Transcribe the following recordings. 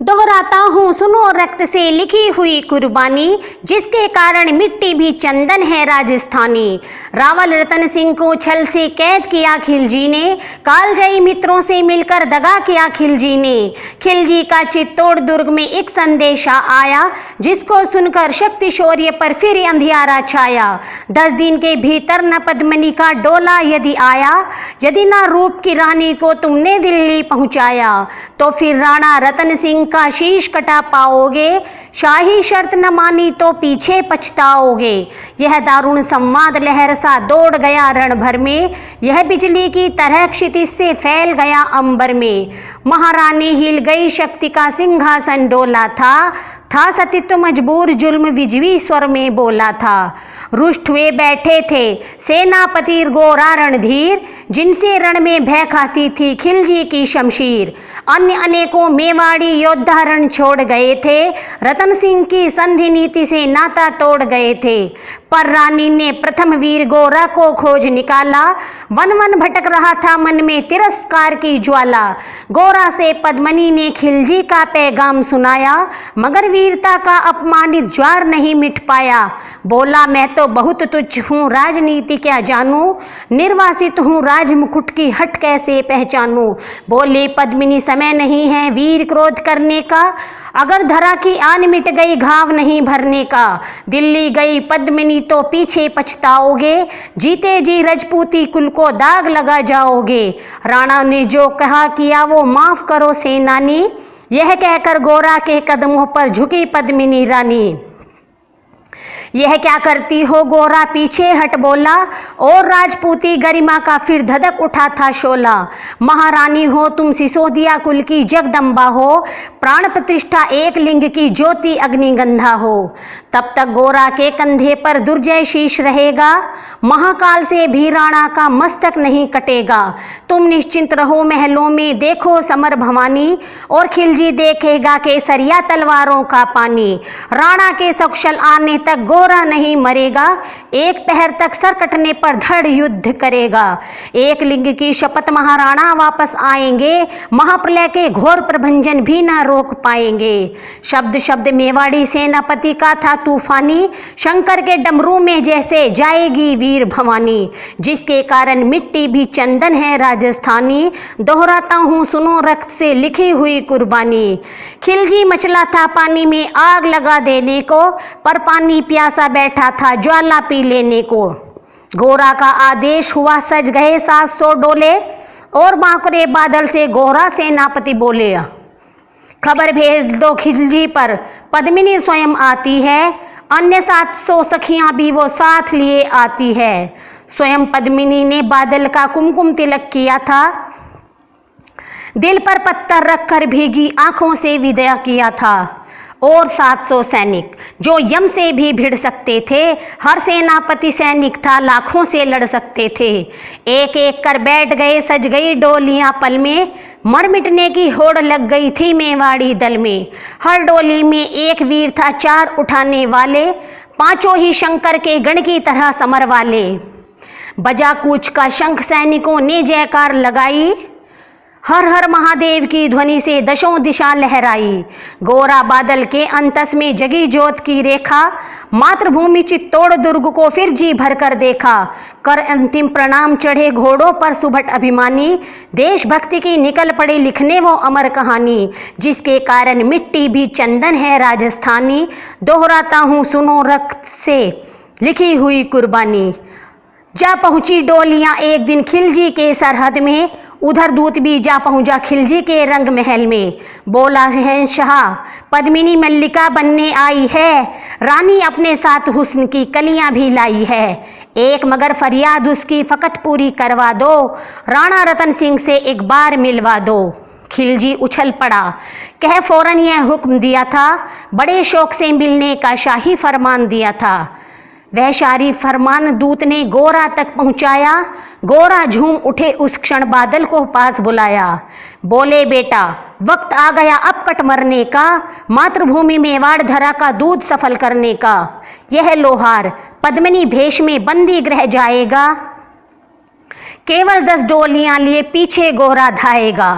दोहराता हूँ सुनो रक्त से लिखी हुई कुर्बानी, जिसके कारण मिट्टी भी चंदन है राजस्थानी। रावल रतन सिंह को छल से कैद किया खिलजी ने, कालजयी मित्रों से मिलकर दगा किया खिलजी ने। खिलजी का चित्तौड़ दुर्ग में एक संदेशा आया, जिसको सुनकर शक्ति शौर्य पर फिर अंधियारा छाया। 10 दिन के भीतर न पद्मिनी का डोला यदि आया, यदि न रूप की रानी को तुमने दिल्ली पहुंचाया, तो फिर राणा रतन सिंह का शीश कटा पाओगे। शाही शर्त न मानी तो पीछे पछताओगे। यह दारुण संवाद लहर सा दौड़ गया रण भर में, यह बिजली की तरह क्षितिज से फैल गया अंबर में। महारानी हिल गई, शक्ति का सिंहासन डोला था सतीत्व मजबूर, जुल्म विजवी स्वर में बोला था। रुष्ट हुए बैठे थे सेनापति गोरा रणधीर, जिनसे रण में भय खाती थी खिलजी की शमशीर। अन्य अनेकों मेवाड़ी योद्धा रण छोड़ गए थे, रतन सिंह की संधि नीति से नाता तोड़ गए थे। पर रानी ने प्रथम वीर गोरा को खोज निकाला, वन वन भटक रहा था मन में तिरस्कार की ज्वाला। गोरा से पद्मिनी ने खिलजी का पैगाम सुनाया, मगर वीरता का अपमानित ज्वार नहीं मिट पाया। बोला मैं तो बहुत तुच्छ हूँ, राजनीति क्या जानूं, निर्वासित हूँ राज मुकुट की हट कैसे पहचानूं। बोली पद्मिनी समय नहीं है वीर क्रोध करने का, अगर धरा की आन मिट गई घाव नहीं भरने का। दिल्ली गई पद्मिनी तो पीछे पछताओगे, जीते जी रजपूती कुल को दाग लगा जाओगे। राणा ने जो कहा किया वो माफ करो सेनानी, यह कहकर गोरा के कदमों पर झुकी पद्मिनी रानी। यह क्या करती हो गोरा पीछे हट बोला, और राजपूती गरिमा का फिर धधक उठा था शोला। महारानी हो तुम सिसोदिया कुल की जगदम्बा हो, प्राण प्रतिष्ठा एक लिंग की ज्योति अग्निगंधा हो। तब तक गोरा के कंधे पर दुर्जय शीश रहेगा, महाकाल से भी राणा का मस्तक नहीं कटेगा। तुम निश्चिंत रहो महलों में देखो समर भवानी, और खिलजी देखेगा केसरिया तलवारों का पानी। राणा के सकुशल आने तक गोरा नहीं मरेगा, एक पहर तक सर कटने पर धड़ युद्ध करेगा। एक लिंग की शपथ महाराणा वापस आएंगे, महाप्रलय के घोर प्रभंजन भी ना रोक पाएंगे। शब्द शब्द मेवाड़ी सेनापति का था तूफानी, शंकर के डमरू में जैसे जाएगी वीर भवानी, जिसके कारण मिट्टी भी चंदन है राजस्थानी। दोहराता हूँ सुनो रक्त से लिखी हुई कुर्बानी। खिलजी मचला था पानी में आग लगा देने को, पर पानी प्यासा बैठा था ज्वाला पी लेने को। गोरा का आदेश हुआ सज गए 700 डोले, और बांकुरे बादल से गोरा सेनापति बोले खबर भेज दो खिलजी पर, पद्मिनी स्वयं आती है, अन्य 700 सखियां भी वो साथ लिए आती है। स्वयं पद्मिनी ने बादल का कुमकुम तिलक किया था, दिल पर पत्थर रखकर भीगी आंखों से विदा किया था। और 700 सैनिक जो यम से भी भिड़ सकते थे, हर सेनापति सैनिक था लाखों से लड़ सकते थे। एक एक कर बैठ गए सज गई डोलियां पल में, मर मिटने की होड़ लग गई थी मेवाड़ी दल में। हर डोली में एक वीर था 4 उठाने वाले, पांचों ही शंकर के गण की तरह समर वाले। बजा कूच का शंख सैनिकों ने जयकार लगाई, हर हर महादेव की ध्वनि से दशों दिशा लहराई। गोरा बादल के अंतस में जगी ज्योत की रेखा, मातृभूमि चित्तौड़ दुर्ग को फिर जी भर कर देखा। कर अंतिम प्रणाम चढ़े घोड़ों पर सुभट अभिमानी, देशभक्ति की निकल पड़े लिखने वो अमर कहानी, जिसके कारण मिट्टी भी चंदन है राजस्थानी। दोहराता हूँ सुनो रक्त से लिखी हुई कुर्बानी। जा पहुंची डोलियां एक दिन खिलजी के सरहद में, उधर दूत भी जा पहुंचा खिलजी के रंग महल में। बोला शहंशाह पद्मिनी मल्लिका बनने आई है, रानी अपने साथ हुस्न की कलियां भी लाई है। एक मगर फरियाद उसकी फकत पूरी करवा दो, राणा रतन सिंह से एक बार मिलवा दो। खिलजी उछल पड़ा, कह फौरन यह हुक्म दिया था, बड़े शौक से मिलने का शाही फरमान दिया था। वह शाही फरमान दूत ने गोरा तक पहुंचाया। गोरा झूम उठे उस क्षण बादल को पास बुलाया। बोले बेटा वक्त आ गया अब कट मरने का, मातृभूमि मेवाड़ धरा का दूध सफल करने का। यह लोहार पद्मिनी भेष में बंदी गृह जाएगा, केवल 10 डोलियां लिए पीछे गोरा धाएगा।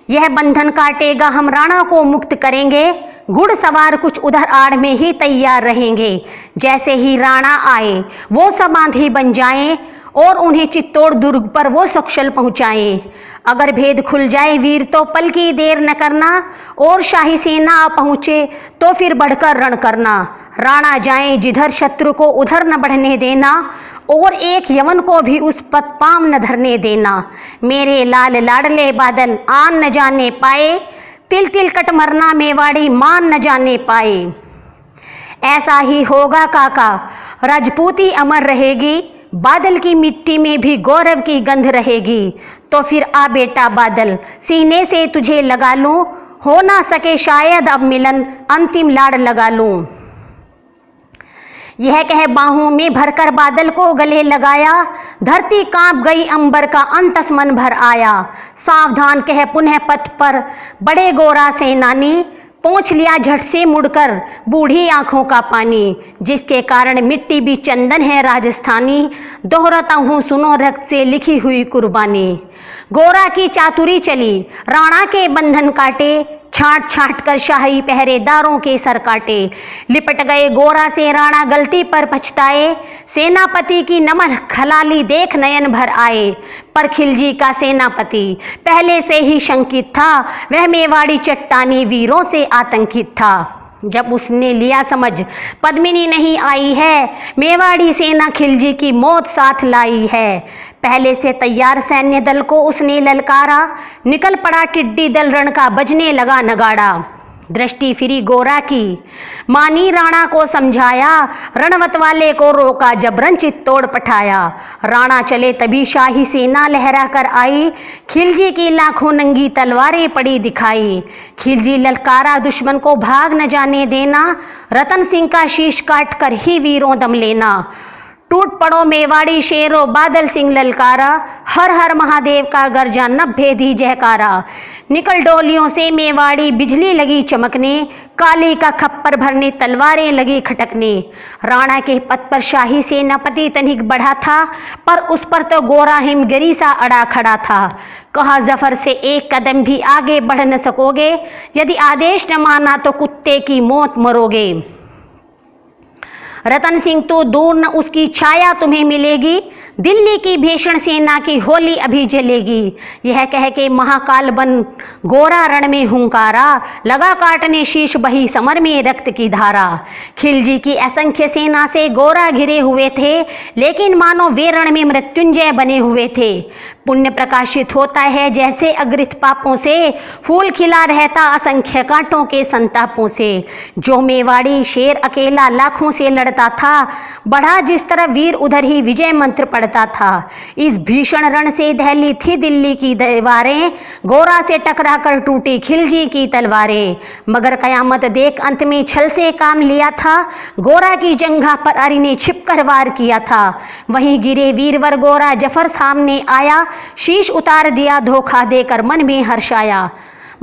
यह बंधन काटेगा, हम राणा को मुक्त करेंगे। घुड़सवार कुछ उधर आड़ में ही तैयार रहेंगे। जैसे ही राणा आए वो सब आंधी बन जाएं और उन्हें चित्तौड़ दुर्ग पर वो सकुशल पहुंचाएं। अगर भेद खुल जाए वीर तो पल की देर न करना, और शाही सेना आ पहुंचे तो फिर बढ़कर रण करना। राणा जाए जिधर शत्रु को उधर न बढ़ने देना, और एक यवन को भी उस पद पांव न धरने देना। मेरे लाल लाडले बादल आन न जाने पाए, तिल तिल कट मरना मेवाड़ी मान न जाने पाए। ऐसा ही होगा काका, राजपूती अमर रहेगी, बादल की मिट्टी में भी गौरव की गंध रहेगी। तो फिर आ बेटा बादल, सीने से तुझे लगा लूं, हो ना सके शायद अब मिलन, अंतिम लाड़ लगा लूं। यह कह बाहों में भरकर बादल को गले लगाया, धरती कांप गई अंबर का अंतस मन भर आया। सावधान कह पुनः पथ पर बड़े गोरा सेनानी, पोंछ लिया झट से मुड़कर बूढ़ी आंखों का पानी। जिसके कारण मिट्टी भी चंदन है राजस्थानी, दोहराता हूँ सुनो रक्त से लिखी हुई कुर्बानी। गोरा की चातुरी चली, राणा के बंधन काटे, छांट छांट कर शाही पहरेदारों के सर काटे। लिपट गए गोरा से राणा गलती पर पछताए, सेनापति की नमन खलाली देख नयन भर आए। पर खिलजी का सेनापति पहले से ही शंकित था, वह मेवाड़ी चट्टानी वीरों से आतंकित था। जब उसने लिया समझ पद्मिनी नहीं आई है, मेवाड़ी सेना खिलजी की मौत साथ लाई है। पहले से तैयार सैन्य दल को उसने ललकारा, निकल पड़ा टिड्डी दल रण का बजने लगा नगाड़ा। दृष्टि फिरी गोरा की, मानी राणा को समझाया, रणवत वाले को रोका जबरन चित्तौड़ पठाया। राणा चले तभी शाही सेना लहरा कर आई, खिलजी की लाखों नंगी तलवारें पड़ी दिखाई। खिलजी ललकारा दुश्मन को भाग न जाने देना, रतन सिंह का शीश काट कर ही वीरों दम लेना। टूट पड़ो मेवाड़ी शेरों बादल सिंह ललकारा, हर हर महादेव का गर्जा नभेदी जयकारा। निकल डोलियों से मेवाड़ी बिजली लगी चमकने, काली का खप्पर भरने तलवारें लगी खटकने। राणा के पथ पर शाही सेनापति तनिक बढ़ा था, पर उस पर तो गोरा हिमगिरी सा अड़ा खड़ा था। कहा जफर से एक कदम भी आगे बढ़ न सकोगे, यदि आदेश न माना तो कुत्ते की मौत मरोगे। रतन सिंह तो दूर न उसकी छाया तुम्हें मिलेगी, दिल्ली की भीषण सेना की होली अभी जलेगी। यह कह के महाकाल बन गोरा रण में हुंकारा, लगा काटने शीश बही समर में रक्त की धारा। खिलजी की असंख्य सेना से गोरा घिरे हुए थे, लेकिन मानो वे रण में मृत्युंजय बने हुए थे। पुण्य प्रकाशित होता है जैसे अग्रित पापों से, फूल खिला रहता असंख्य कांटों के संतापों से। जो मेवाड़ी शेर अकेला लाखों से लड़ता था, बढ़ा जिस तरह वीर उधर ही विजय मंत्र पढ़ता था। इस भीषण रण से दहली थी दिल्ली की दीवारें, गोरा से टकरा कर टूटी खिलजी की तलवारें। मगर कयामत देख अंत में छल से काम लिया था, गोरा की जंघा पर अरी ने छिप कर वार किया था। वहीं गिरे वीरवर गोरा जफर सामने आया, शीश उतार दिया धोखा देकर मन में हर्षाया।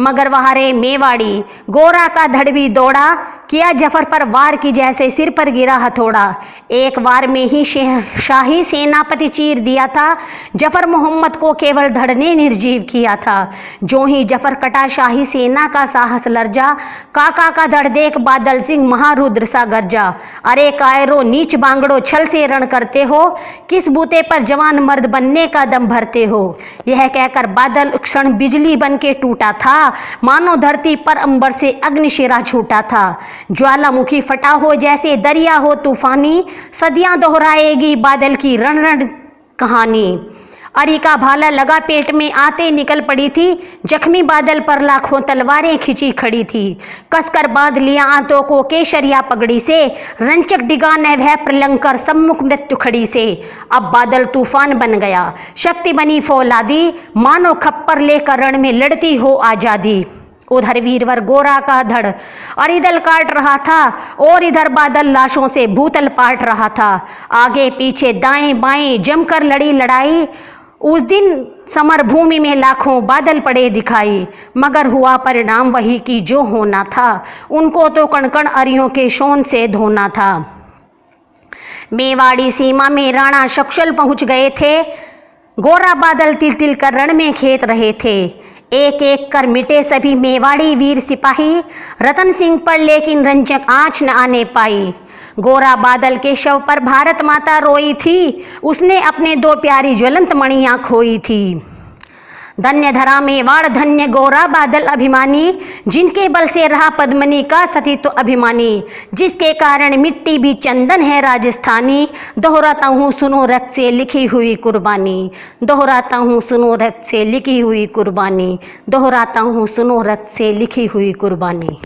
मगर वहारे मेवाड़ी गोरा का धड़ भी दौड़ा, किया जफर पर वार की जैसे सिर पर गिरा हथौड़ा। एक वार में ही शाही सेनापति चीर दिया था, जफर मोहम्मद को केवल धड़ ने निर्जीव किया था। जो ही जफर कटा शाही सेना का साहस लर्जा, काका का धड़ देख बादल सिंह महारुद्र सा गरजा। अरे कायरो नीच बांगड़ो छल से रण करते हो, किस बूते पर जवान मर्द बनने का दम भरते हो। यह कहकर बादल क्षण बिजली बन के टूटा था, मानो धरती पर अंबर से अग्निशिरा छूटा था। ज्वालामुखी फटा हो जैसे दरिया हो तूफानी, सदियां दोहराएगी बादल की रण रण कहानी। अरी का भाला लगा पेट में आते निकल पड़ी थी, जख्मी बादल पर लाखों तलवारें खिंची खड़ी थी। कसकर बांध लिया आंतों को केशरिया पगड़ी से, रंचक डिगा न वह प्रलंकर सम्मुख मृत्यु खड़ी से। अब बादल तूफान बन गया, शक्ति बनी फौलादी, मानो खप्पर लेकर रण में लड़ती हो आजादी। उधर वीरवर गोरा का धड़ अरिदल काट रहा था, और इधर बादल लाशों से भूतल पाट रहा था। आगे पीछे दाएं बाएं जमकर लड़ी लड़ाई, उस दिन समर भूमि में लाखों बादल पड़े दिखाई। मगर हुआ परिणाम वही कि जो होना था, उनको तो कणकण अरियों के शोन से धोना था। मेवाड़ी सीमा में राणा सकुशल पहुंच गए थे, गोरा बादल तिल तिल कर रण में खेत रहे थे। एक एक कर मिटे सभी मेवाड़ी वीर सिपाही, रतन सिंह पर लेकिन रंजक आंच न आने पाई। गोरा बादल के शव पर भारत माता रोई थी, उसने अपने 2 प्यारी ज्वलंत मणियां खोई थी। धन्य धरा मेवाड़, धन्य गोरा बादल अभिमानी, जिनके बल से रहा पद्मनी का सतीत्व अभिमानी, जिसके कारण मिट्टी भी चंदन है राजस्थानी। दोहराता हूँ सुनो रक्त से लिखी हुई कुर्बानी, दोहराता हूँ सुनो रक्त से लिखी हुई कुर्बानी, दोहराता हूँ सुनो रक्त से लिखी हुई कुर्बानी।